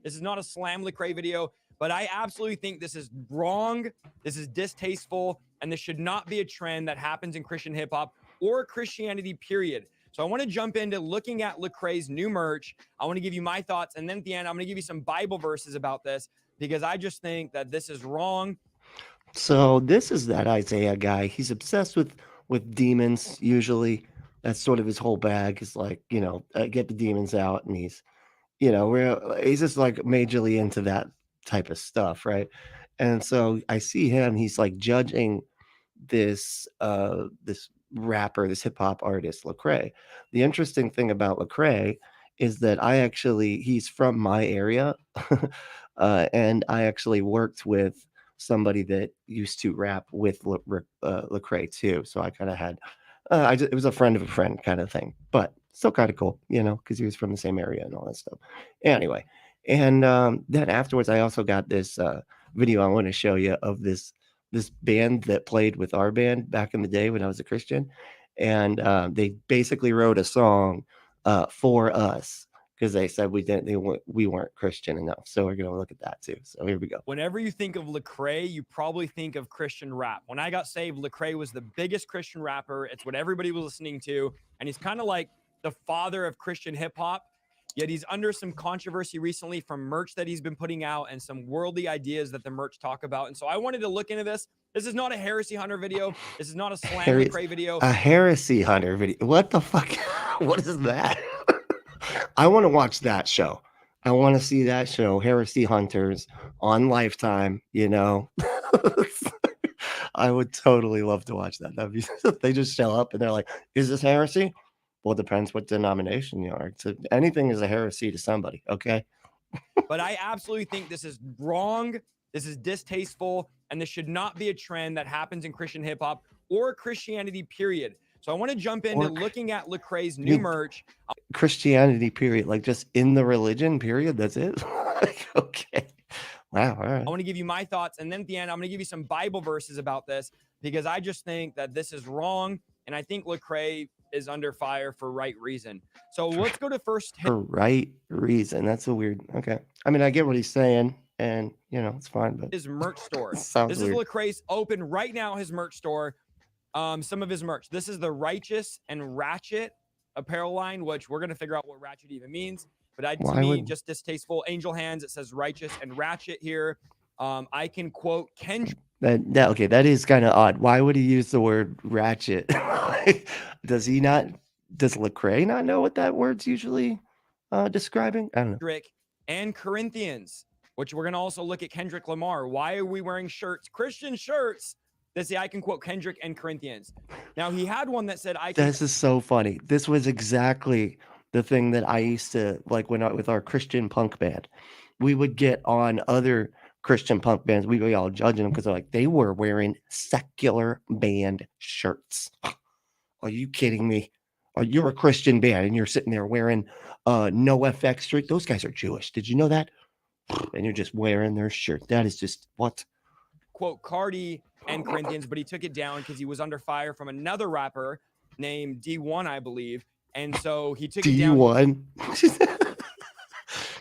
This is not a slam Lecrae video, but I absolutely think this is wrong. This is distasteful, and this should not be a trend that happens in Christian hip hop or Christianity, period. So I want to jump into looking at Lecrae's new merch. I want to give you my thoughts, and then at the end, I'm going to give you some Bible verses about this because I just think that this is wrong. So this is that Isaiah guy. He's obsessed with demons. Usually, that's sort of his whole bag. Is like, get the demons out, and he's just like majorly into that type of stuff, right? And so I see him. He's like judging this rapper, this hip hop artist, Lecrae. The interesting thing about Lecrae is that he's from my area, and I actually worked with somebody that used to rap with Lecrae too. So I kind of had, it was a friend of a friend kind of thing, but still kind of cool, because he was from the same area and all that stuff. Anyway, and then afterwards, I also got this video I want to show you of this band that played with our band back in the day when I was a Christian, and they basically wrote a song for us because they said we weren't Christian enough. So we're gonna look at that too. So here we go. Whenever you think of Lecrae, you probably think of Christian rap. When I got saved, Lecrae was the biggest Christian rapper. It's what everybody was listening to, and he's kind of like the father of Christian hip hop. Yet he's under some controversy recently from merch that he's been putting out and some worldly ideas that the merch talk about. And so I wanted to look into this. This is not a heresy hunter video. This is not a slam Lecrae video. A heresy hunter video. What the fuck? What is that? I want to watch that show. I want to see that show, Heresy Hunters, on Lifetime. I would totally love to watch that. That'd be, they just show up and they're like, "Is this heresy?" Well, it depends what denomination you are. So anything is a heresy to somebody, okay? But I absolutely think this is wrong. This is distasteful, and this should not be a trend that happens in Christian hip hop or Christianity, period. So I want to jump into looking at Lecrae's new merch. Christianity, period. Like just in the religion, period. That's it. Okay. Wow. All right. I want to give you my thoughts, and then at the end, I'm going to give you some Bible verses about this because I just think that this is wrong, and I think Lecrae is under fire for right reason. So let's go to first. For right reason. That's a weird. Okay. I mean, I get what he's saying, and it's fine. But his merch store. This weird. is Lecrae's open right now. His merch store. Some of his merch. This is the Righteous and Ratchet apparel line, which we're going to figure out what ratchet even means. But to me, just distasteful. Angel hands. It says Righteous and Ratchet here. I can quote Kendrick. That is kind of odd. Why would he use the word ratchet? Does Lecrae not know what that word's usually describing? I don't know. Kendrick and Corinthians, which we're going to also look at Kendrick Lamar. Why are we wearing shirts, Christian shirts, that say I can quote Kendrick and Corinthians? Now, he had one that said I can. This is so funny. This was exactly the thing that I used to like with our Christian punk band. We would get on other Christian punk bands. We'd be all judging them because they're like, they were wearing secular band shirts. Are you kidding me? You're a Christian band and you're sitting there wearing No FX shirt. Those guys are Jewish. Did you know that? And you're just wearing their shirt. That is just what? Quote Cardi and Corinthians, but he took it down because he was under fire from another rapper named D1, I believe. And so he took it down. D1.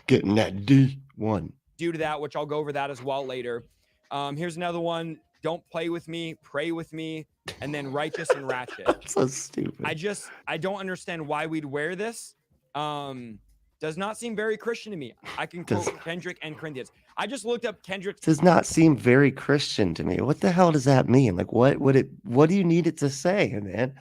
Getting that D1. Due to that, which I'll go over that as well later. Here's another one. Don't play with me, pray with me, and then Righteous and Ratchet. That's so stupid. I don't understand why we'd wear this. Does not seem very Christian to me. I can quote Kendrick and Corinthians. I just looked up Kendrick. Does not seem very Christian to me. What the hell does that mean? Like, what do you need it to say, man?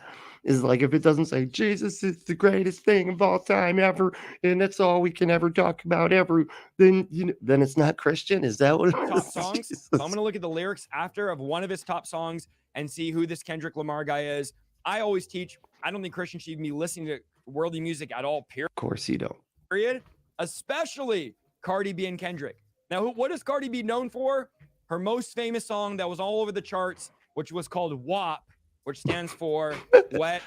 Is like if it doesn't say Jesus is the greatest thing of all time ever, and that's all we can ever talk about ever, then then it's not Christian. Is that what it is? Top songs? So I'm gonna look at the lyrics after of one of his top songs and see who this Kendrick Lamar guy is. I always teach, I don't think Christians should even be listening to worldly music at all, period. Of course you don't. Period. Especially Cardi B and Kendrick. Now, what is Cardi B known for? Her most famous song that was all over the charts, which was called WAP, which stands for Wet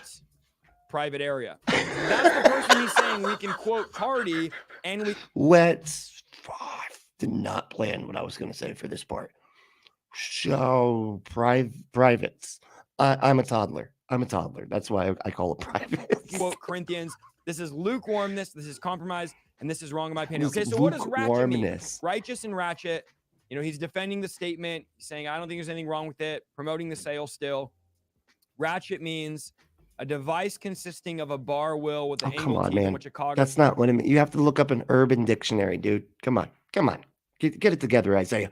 Private Area. That's the person he's saying we can quote Cardi and we... Wet... I did not plan what I was going to say for this part. Show privates. I'm a toddler. That's why I call it private. Quote Corinthians. This is lukewarmness. This is compromise. and this is wrong in my opinion. This Okay, so what does ratchet mean? lukewarmness. Righteous and ratchet. You know, he's defending the statement, saying, I don't think there's anything wrong with it, promoting the sale still. Ratchet means a device consisting of a bar wheel with an Come angled on, teeth in man. which a cog. That's not what it means. You have to look up an Urban Dictionary, dude. Come on. Get it together, Isaiah.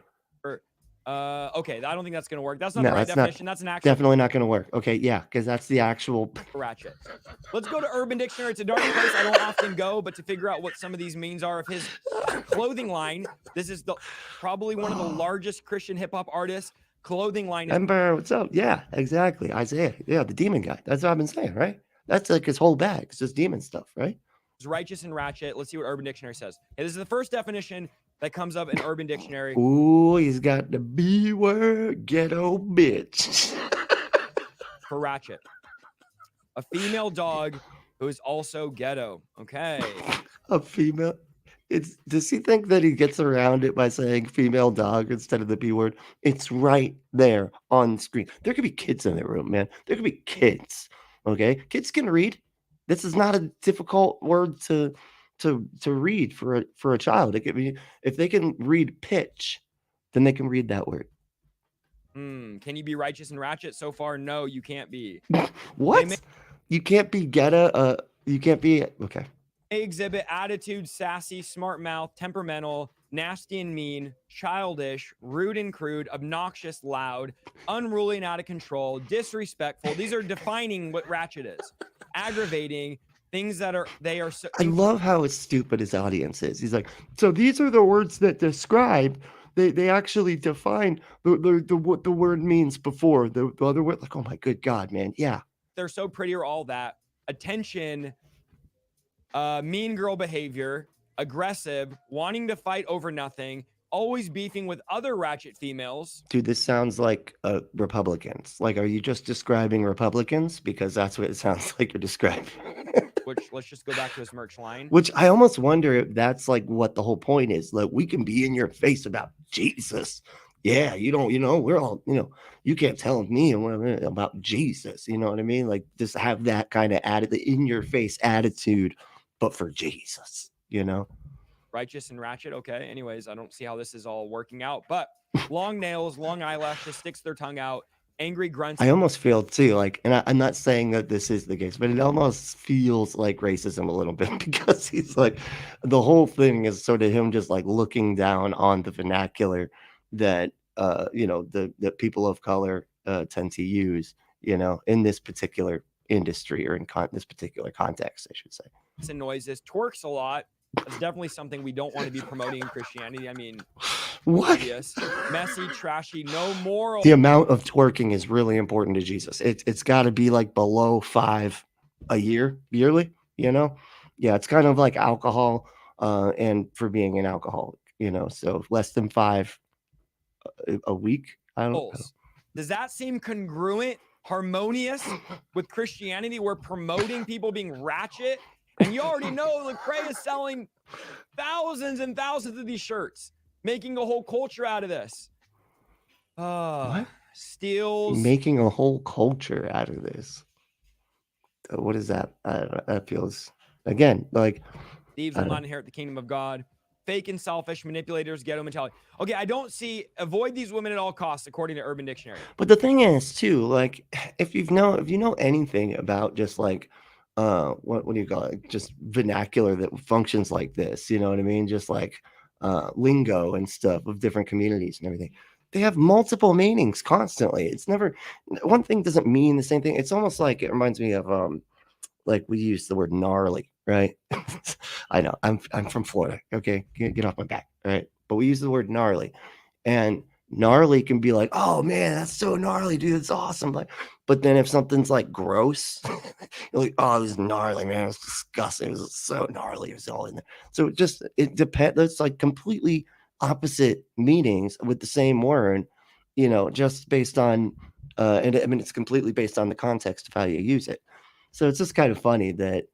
Okay, I don't think that's going to work. That's not No, the right that's not definition. That's an actual definitely not going to work. Okay, yeah, because that's the actual. ratchet. Let's go to Urban Dictionary. It's a dark place I don't often go, but to figure out what some of these means are of his clothing line. This is probably one of the largest Christian hip hop artists. Clothing line. Ember, what's up? Yeah, exactly. Isaiah. Yeah, the demon guy. That's what I've been saying, right? That's like his whole bag. It's just demon stuff, right? Righteous and ratchet. Let's see what Urban Dictionary says. Okay, this is the first definition that comes up in Urban Dictionary. Ooh, he's got the B word, ghetto bitch. For ratchet. A female dog who is also ghetto. Okay. A female. Does he think that he gets around it by saying female dog instead of the B word? It's right there on screen. There could be kids in the room, man. There could be kids. Okay, kids can read. This is not a difficult word to read for a child. It could be, if they can read pitch, then they can read that word. Can you be righteous and ratchet? So far, no, you can't be. What? You can't be ghetto. You can't be okay. They exhibit attitude, sassy, smart mouth, temperamental, nasty and mean, childish, rude and crude, obnoxious, loud, unruly and out of control, disrespectful. These are defining what ratchet is. Aggravating, things that are so. I love how stupid his audience is. He's like, so these are the words that describe. They actually define what the word means before the other word. Like, oh my good God, man. Yeah. They're so pretty or all that. Attention, mean girl behavior, aggressive, wanting to fight over nothing, always beefing with other ratchet females. Dude, this sounds like Republicans. Like, are you just describing Republicans? Because that's what it sounds like you're describing. Which, let's just go back to his merch line. Which I almost wonder if that's like what the whole point is. Like, we can be in your face about Jesus. Yeah, we're all, you can't tell me about Jesus. You know what I mean? Like, just have that kind of in your face attitude, but for Jesus, Righteous and ratchet. Okay. Anyways, I don't see how this is all working out, but long nails, long eyelashes, sticks their tongue out, angry grunts. I almost feel too, like, and I'm not saying that this is the case, but it almost feels like racism a little bit because he's like, the whole thing is sort of him just like looking down on the vernacular that, the people of color tend to use, in this particular industry or in this particular context, I should say. And noises, twerks a lot. That's definitely something we don't want to be promoting in Christianity. I mean, what? Obvious. Messy, trashy, no moral. The amount of twerking is really important to Jesus. It's got to be like below 5 a yearly, Yeah, it's kind of like alcohol, and for being an alcoholic, so less than 5 a week. I don't know. Does that seem congruent, harmonious with Christianity? We're promoting people being ratchet. And you already know Lecrae is selling thousands and thousands of these shirts, making a whole culture out of this. What? Steals. Making a whole culture out of this. What is that? I don't know. That feels, again, like. Thieves will not inherit the kingdom of God. Fake and selfish, manipulators, ghetto mentality. Okay, I don't see, avoid these women at all costs, according to Urban Dictionary. But the thing is, too, like, if you know anything about just like, what do you call it? Just vernacular that functions like this, you know what I mean? Just like lingo and stuff of different communities and everything. They have multiple meanings constantly. It's never, one thing doesn't mean the same thing. It's almost like, it reminds me of like we use the word gnarly, right? I know I'm from Florida. Okay, get off my back, all right? But we use the word gnarly, and gnarly can be like, oh man, that's so gnarly, dude. It's awesome. Like, but then if something's like gross, you're like, oh, it was gnarly, man. It was disgusting. It was so gnarly. It was all in there. So it depends. It's like completely opposite meanings with the same word, just based on, and I mean, it's completely based on the context of how you use it. So it's just kind of funny that,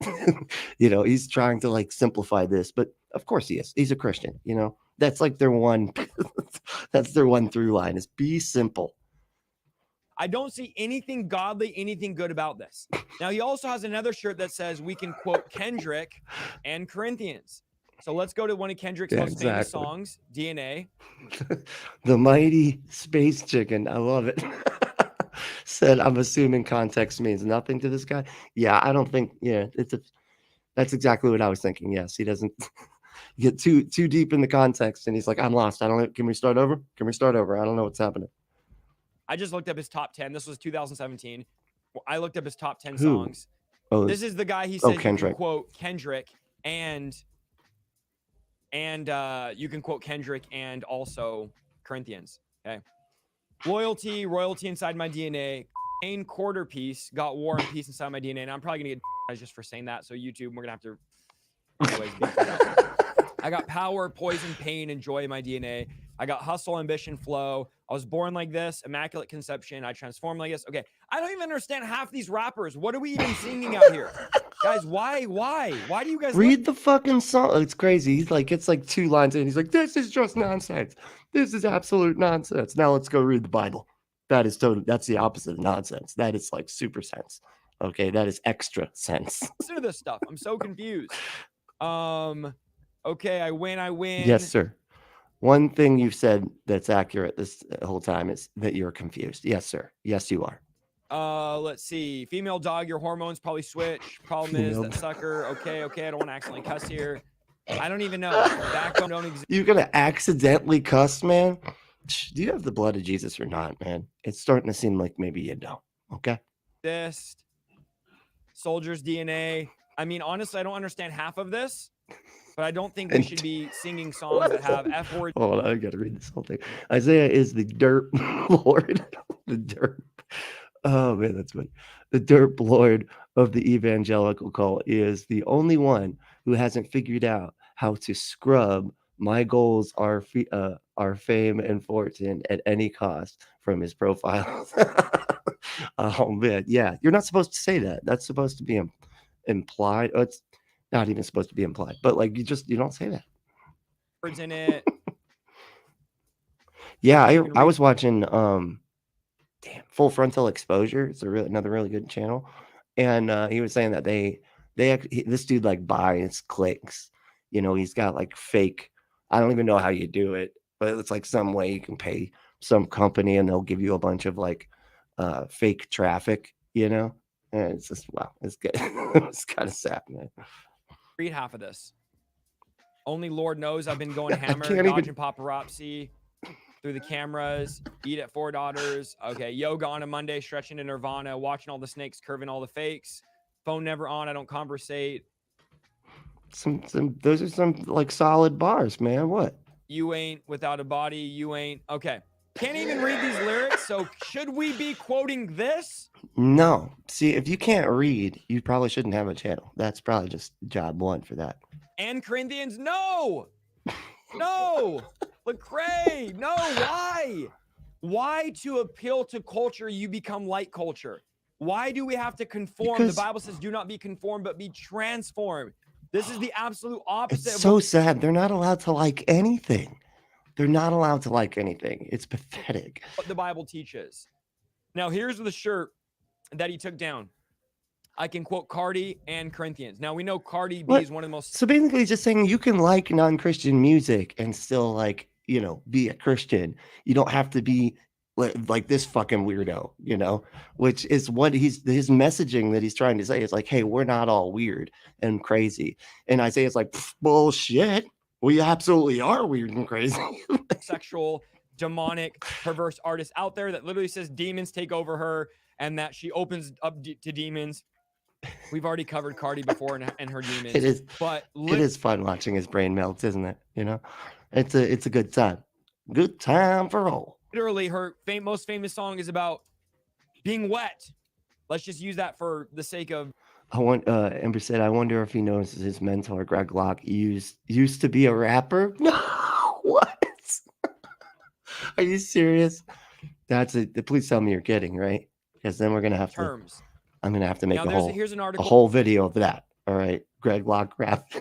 he's trying to like simplify this, but of course he is. He's a Christian, that's like their one, that's their one through line is be simple. I don't see anything godly, anything good about this. Now, he also has another shirt that says we can quote Kendrick and Corinthians. So let's go to one of Kendrick's most famous songs, DNA. The mighty space chicken. I love it. Said, I'm assuming context means nothing to this guy. Yeah, I don't think. Yeah, that's exactly what I was thinking. Yes, he doesn't get too deep in the context, and he's like, I'm lost. I don't know. Can we start over? Can we start over? I don't know what's happening. I just looked up his top 10. This was 2017. I looked up his top 10 Who? songs. Oh, This is the guy he says you can Kendrick. quote Kendrick and you can quote Kendrick and also Corinthians. Okay. Loyalty, royalty inside my DNA. Pain, quarter piece, got war and peace inside my DNA. And I'm probably gonna get just for saying that. So YouTube, we're gonna have to anyways beat that up. I got power, poison, pain, and joy in my DNA. I got hustle, ambition, flow. I was born like this, immaculate conception. I transformed like this. Okay, I don't even understand half these rappers. What are we even singing out here? Guys, why do you guys read the fucking song? It's crazy. He's like, it's like 2 lines in. He's like, this is just nonsense. This is absolute nonsense. Now let's go read the Bible. That is totally, that's the opposite of nonsense. That is like super sense. Okay, that is extra sense. Listen to this stuff. I'm so confused. Okay, I win. Yes, sir. One thing you've said that's accurate this whole time is that you're confused. Yes, sir. Yes, you are. Let's see. Female dog, your hormones probably switch. Problem is that sucker. Okay. I don't want to accidentally cuss here. I don't even know. Backbone don't exist. You're gonna accidentally cuss, man? Do you have the blood of Jesus or not, man? It's starting to seem like maybe you don't. Okay. This soldier's DNA. I mean, honestly, I don't understand half of this, but I don't think we should be singing songs that have F words. Hold on, I gotta read this whole thing. Isaiah is the dirt lord. The dirt. Oh man, that's funny. The derp lord of the evangelical cult is the only one who hasn't figured out how to scrub my goals are fame and fortune at any cost from his profile. Oh man, yeah, you're not supposed to say that. That's supposed to be implied. Oh, it's not even supposed to be implied, but like you don't say that. Words in it. Yeah, I was watching Full Frontal Exposure. It's another really good channel, and he was saying that this dude like buys clicks. You know, he's got like fake. I don't even know how you do it, but it's like some way you can pay some company and they'll give you a bunch of like fake traffic. You know, and it's just wow, it's good. It's kind of sad, man. Read half of this. Only Lord knows I've been going hammer, dodging paparazzi through the cameras, eat at 4 daughters. Okay, yoga on a Monday, stretching to nirvana, watching all the snakes, curving all the fakes. Phone never on, I don't conversate. Those are some like solid bars, man. What? You ain't without a body, you ain't. Okay. Can't even read these lyrics, so should we be quoting this? No. See, if you can't read, you probably shouldn't have a channel. That's probably just job 1 for that. And Corinthians, no! No! Lecrae, no, why? Why to appeal to culture, you become like culture? Why do we have to conform? Because the Bible says, do not be conformed, but be transformed. This is the absolute opposite. It's so sad. They're not allowed to like anything. They're not allowed to like anything. It's pathetic. What the Bible teaches. Now, here's the shirt that he took down. I can quote Cardi and Corinthians. Now, we know Cardi B is one of the most... So basically, he's just saying you can like non-Christian music and still like, you know, be a Christian. You don't have to be like this fucking weirdo, you know, which is what his messaging that he's trying to say is like, hey, we're not all weird and crazy. And Isaiah's like, bullshit. We absolutely are weird and crazy. Sexual, demonic, perverse artist out there that literally says demons take over her and that she opens up to demons. We've already covered Cardi before and her demons. It is, but it is fun watching his brain melt, isn't it? You know, it's a good time. Good time for all. Literally, her most famous song is about being wet. Let's just use that for the sake of. Ember said, I wonder if he knows his mentor, Greg Locke, used to be a rapper. No, what? Are you serious? That's it. Please tell me you're kidding, right? Because then we're gonna have terms. I'm gonna have to make here's an article, a whole video of that. All right, Greg Locke rap.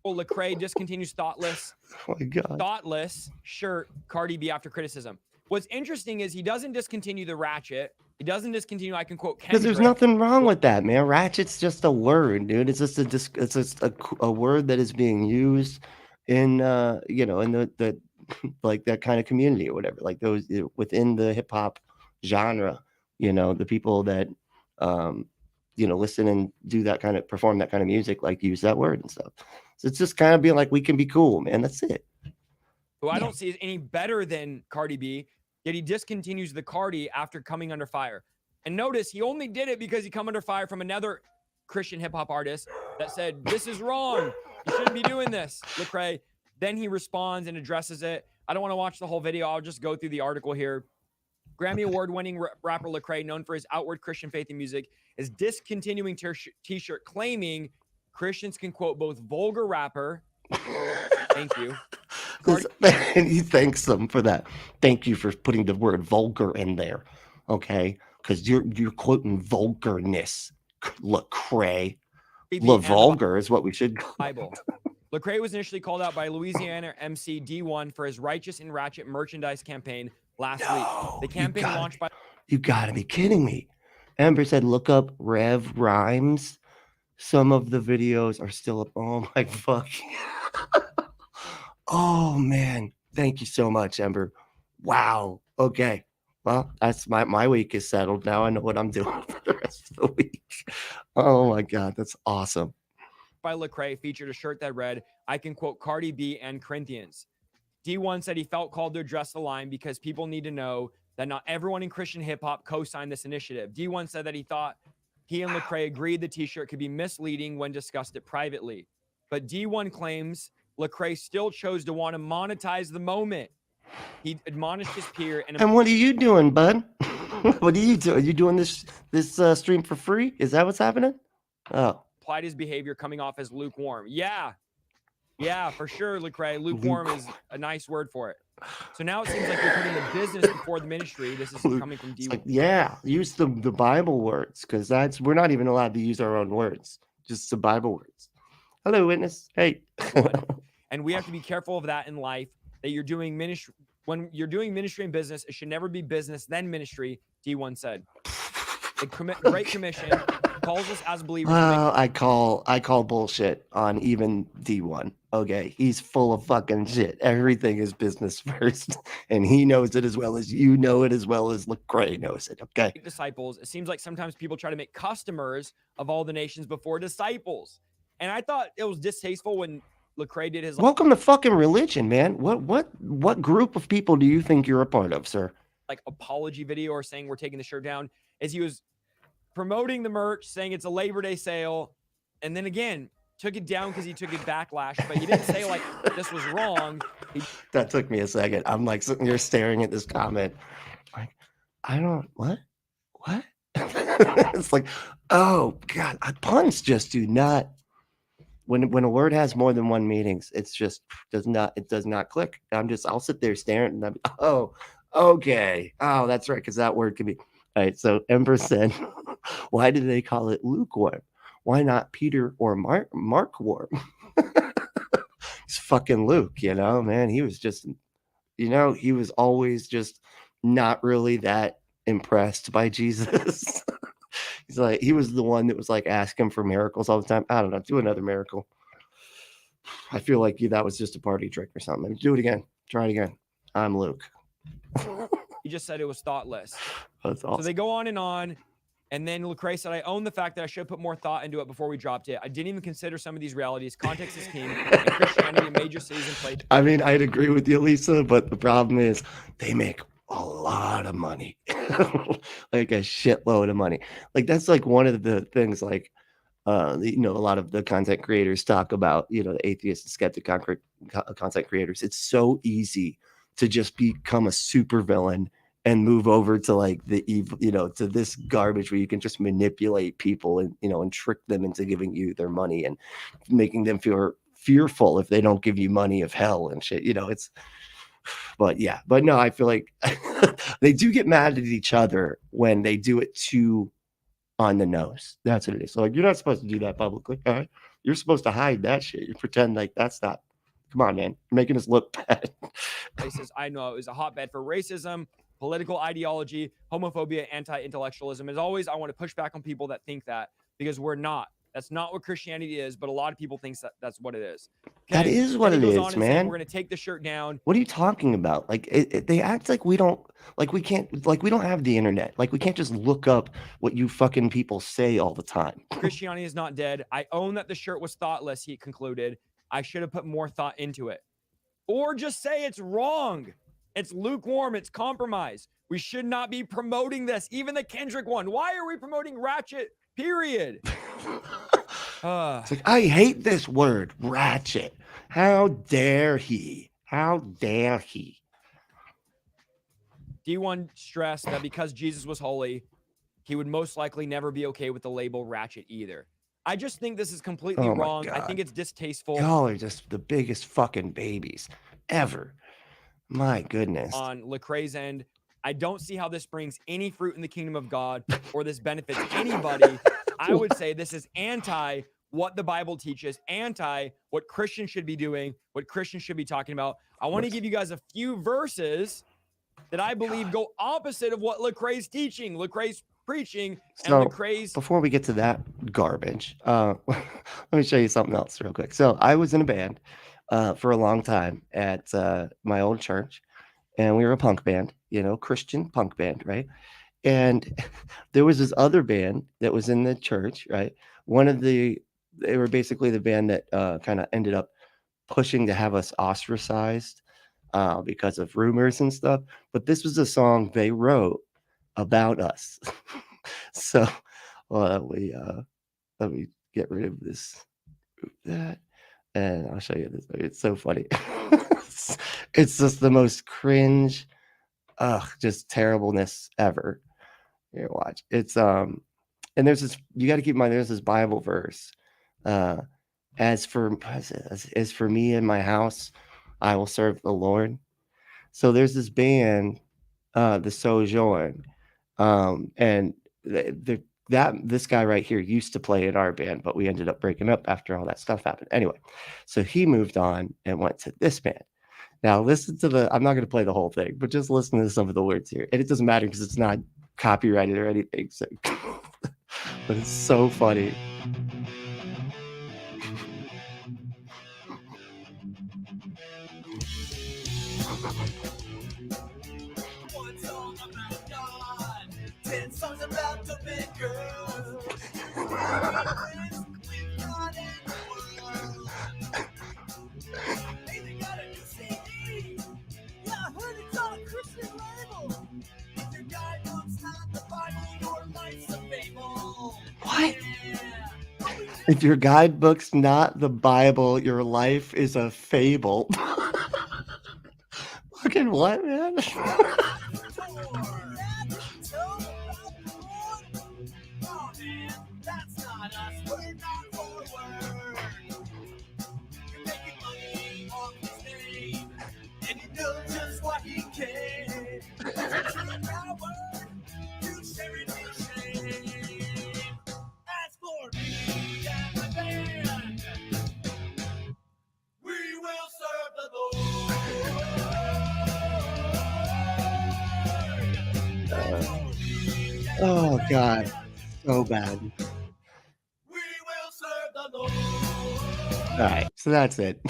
Lecrae discontinues Thoughtless. Oh my God. Thoughtless shirt, Cardi B after criticism. What's interesting is he doesn't discontinue the ratchet. He doesn't discontinue, I can quote Kendrick. Because there's nothing wrong with that, man. Ratchet's just a word, dude. It's just a word that is being used in you know, in the like that kind of community or whatever, like those within the hip hop genre, you know, the people that um you know, listen and do that kind of perform that kind of music, like use that word and stuff. So it's just kind of being like, we can be cool, man. That's it. Who I Yeah. don't see is any better than Cardi B, yet he discontinues the Cardi after coming under fire. And notice he only did it because he come under fire from another Christian hip hop artist that said, this is wrong. You shouldn't be doing this, Lecrae. Then he responds and addresses it. I don't want to watch the whole video. I'll just go through the article here. Grammy Award-winning rapper Lecrae, known for his outward Christian faith in music, is discontinuing t-shirt claiming Christians can quote both vulgar rapper. Thank you. And he thanks them for that. Thank you for putting the word vulgar in there, okay? Because you're quoting vulgarness, Lecrae. La vulgar is what we should call Bible. Lecrae was initially called out by Louisiana MC D1 for his Righteous and Ratchet merchandise campaign last week. The campaign launched by... You gotta be kidding me. Ember said, look up Rev Rhymes. Some of the videos are still up. Oh my fuck. Oh man. Thank you so much, Ember. Wow. Okay. Well, that's my week is settled. Now I know what I'm doing for the rest of the week. Oh my God. That's awesome. By Lecrae featured a shirt that read, I can quote Cardi B and Corinthians. D1 said he felt called to address the line because people need to know that not everyone in Christian hip hop co-signed this initiative. D1 said that he thought he and Lecrae agreed the t-shirt could be misleading when discussed it privately. But D1 claims Lecrae still chose to want to monetize the moment. He admonished his peer. And what are you doing, bud? What are you doing? Are you doing this stream for free? Is that what's happening? Oh. Applied his behavior coming off as lukewarm. Yeah, for sure, Lecrae. Lukewarm is a nice word for it. So now it seems like you're putting the business before the ministry. This is coming from D1. Like, yeah, use the Bible words, because we're not even allowed to use our own words, just the Bible words. Hello, witness. Hey. And we have to be careful of that in life, that you're doing ministry. When you're doing ministry and business, it should never be business, then ministry, D1 said. The Great Commission calls us as believers. Well, I call bullshit on even D1. Okay, he's full of fucking shit. Everything is business first, and he knows it as well as you know it, as well as Lecrae knows it. Okay. Disciples. It seems like sometimes people try to make customers of all the nations before disciples, and I thought it was distasteful when Lecrae did his. Welcome to fucking religion, man. What group of people do you think you're a part of, sir? Like apology video or saying we're taking the shirt down, as he was promoting the merch, saying it's a Labor Day sale, and then again took it down because he took a backlash, but he didn't say like this was wrong. That took me a second. I'm like sitting here staring at this comment, like I don't what. It's like, oh God, puns just do not. When a word has more than one meanings, it's just does not click. I'll sit there staring and oh, okay. Oh, that's right, because that word can be. All right, so Ember said, why do they call it lukewarm? Why not Peter or Mark warm? It's fucking Luke, you know, man. He was just, you know, he was always just not really that impressed by Jesus. He's like, he was the one that was like asking for miracles all the time. I don't know, do another miracle. I feel like that was just a party trick or something. Do it again. Try it again. I'm Luke. He just said it was thoughtless. That's awesome. So they go on, and then Lecrae said, I own the fact that I should put more thought into it before we dropped it. I didn't even consider some of these realities. Context is king. And Christianity in major cities and places. I mean, I'd agree with you, Lisa, but the problem is they make a lot of money. Like a shitload of money. Like that's like one of the things like you know, a lot of the content creators talk about, you know, the atheist and skeptic content creators. It's so easy to just become a supervillain and move over to like the evil, you know, to this garbage where you can just manipulate people and, you know, and trick them into giving you their money and making them feel fearful if they don't give you money of hell and shit. You know, but no, I feel like they do get mad at each other when they do it too on the nose. That's what it is. So like, you're not supposed to do that publicly. All right. You're supposed to hide that shit. You pretend like that's not. Come on, man. You're making us look bad. Places I know it was a hotbed for racism, political ideology, homophobia, anti-intellectualism. As always, I want to push back on people that think that, because we're not. That's not what Christianity is, but a lot of people think that's what it is. That Okay. is what Then it he goes is, on and saying, man. we're going to take the shirt down. What are you talking about? Like they act like we don't, like we can't, like we don't have the internet. Like we can't just look up what you fucking people say all the time. Christianity is not dead. I own that the shirt was thoughtless, he concluded. I should have put more thought into it. Or just say it's wrong. It's lukewarm. It's compromise. We should not be promoting this. Even the Kendrick one. Why are we promoting ratchet? Period. It's like, I hate this word, ratchet. How dare he? How dare he? D1 stressed that because Jesus was holy, he would most likely never be okay with the label ratchet either. I just think this is completely wrong. I think it's distasteful. Y'all are just the biggest fucking babies ever. My goodness. On Lecrae's end, I don't see how this brings any fruit in the kingdom of God or this benefits anybody. I would say this is anti what the Bible teaches, anti what Christians should be doing, what Christians should be talking about. I want to give you guys a few verses that I believe go opposite of what Lecrae's teaching, Lecrae's preaching, and Lecrae's. Before we get to that garbage, let me show you something else real quick. So I was in a band for a long time at my old church, and we were a punk band, Christian punk band, right? And there was this other band that was in the church, right? They were basically the band that kind of ended up pushing to have us ostracized because of rumors and stuff. But this was a song they wrote about us. So let me get rid of this, that, and I'll show you this. It's so funny. It's just the most cringe, just terribleness ever. Here, watch. It's and there's this. You got to keep in mind. There's this Bible verse. As for me and my house, I will serve the Lord. So there's this band, the Sojourn, and this guy right here used to play in our band, but we ended up breaking up after all that stuff happened. Anyway, so he moved on and went to this band. Now listen to I'm not going to play the whole thing, but just listen to some of the words here. And it doesn't matter because it's not copyrighted or anything. So, but it's so funny. One song about God, 10 songs about the big girl. Hey, they got a new CD. Yeah, I heard it's on a Christian label. If your guidebook's not the Bible, your life's a fable. What? Yeah. If your guidebook's not the Bible, your life is a fable. Fucking what, man? Oh God, so bad. We will serve the Lord. All right, so that's it.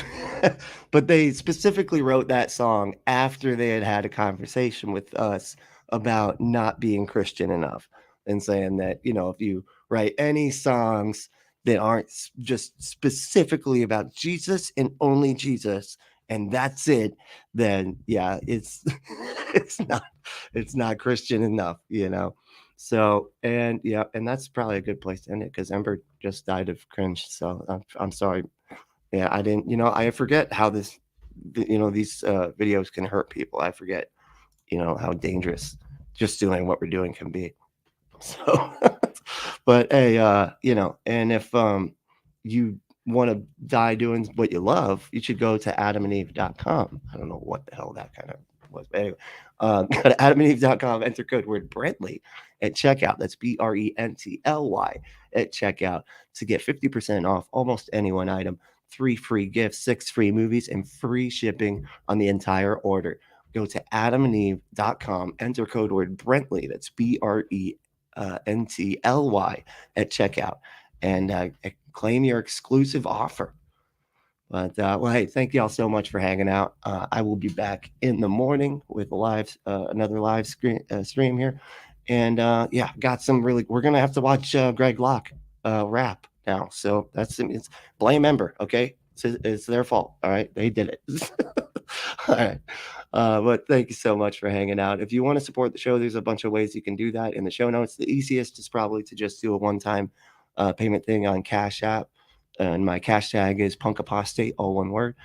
But they specifically wrote that song after they had had a conversation with us about not being Christian enough and saying that, if you write any songs that aren't just specifically about Jesus and only Jesus, and that's it, then yeah, it's it's not Christian enough, So, and that's probably a good place to end it because Ember just died of cringe. So I'm sorry. Yeah, I didn't, I forget how these videos can hurt people. I forget, how dangerous just doing what we're doing can be. So, but hey, and if you want to die doing what you love, you should go to adamandeve.com. I don't know what the hell that kind of was, but anyway, go to adamandeve.com, enter code word Brentley at checkout. That's BRENTLY at checkout to get 50% off almost any one item, 3 free gifts, 6 free movies, and free shipping on the entire order. Go to adamandeve.com, enter code word Brentley. That's BRENTLY at checkout. and claim your exclusive offer. But well, hey, thank y'all so much for hanging out. I will be back in the morning with another live stream here, and yeah, got some really. We're gonna have to watch Greg Locke rap now, so it's blame Ember. Okay, it's their fault. All right, they did it. All right. But thank you so much for hanging out. If you want to support the show, there's a bunch of ways you can do that in the show notes. The easiest is probably to just do a one-time payment thing on Cash App. And my cash tag is Punk Apostate, all one word.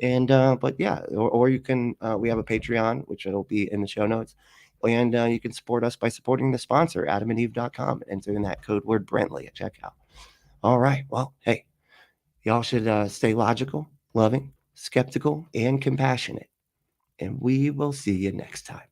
And but yeah, or you can we have a Patreon, which will be in the show notes. And you can support us by supporting the sponsor, adamandeve.com, and entering that code word Brentley at checkout. All right. Well, hey, y'all should stay logical, loving, skeptical, and compassionate. And we will see you next time.